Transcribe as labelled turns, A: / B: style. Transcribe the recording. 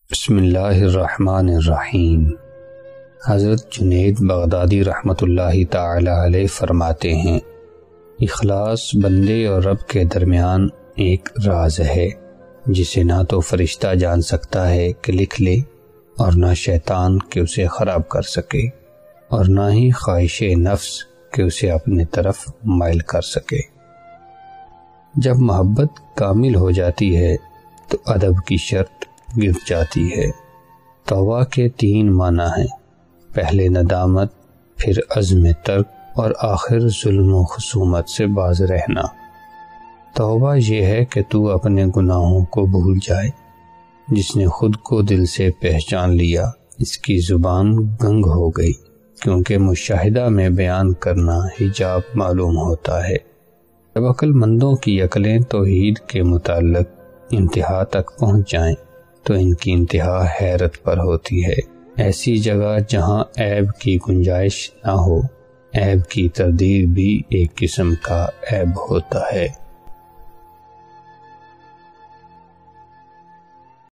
A: بسم اللہ الرحمن الرحیم۔ حضرت جنید بغدادی رحمۃ اللہ تعالی علیہ فرماتے ہیں، اخلاص بندے اور رب کے درمیان ایک راز ہے جسے نہ تو فرشتہ جان سکتا ہے کہ لکھ لے، اور نہ شیطان کہ اسے خراب کر سکے، اور نہ ہی خواہش نفس کہ اسے اپنے طرف مائل کر سکے۔ جب محبت کامل ہو جاتی ہے تو ادب کی شرط گر جاتی ہے۔ توبہ کے 3 معنی ہیں، پہلے ندامت، پھر عزم ترک اور آخر ظلم و خصومت سے باز رہنا۔ توبہ یہ ہے کہ تو اپنے گناہوں کو بھول جائے۔ جس نے خود کو دل سے پہچان لیا، اس کی زبان گنگ ہو گئی، کیونکہ مشاہدہ میں بیان کرنا حجاب معلوم ہوتا ہے۔ جب عقل مندوں کی عقلیں توحید کے متعلق انتہا تک پہنچ جائیں تو ان کی انتہا حیرت پر ہوتی ہے۔ ایسی جگہ جہاں عیب کی گنجائش نہ ہو، عیب کی تردید بھی ایک قسم کا عیب ہوتا ہے۔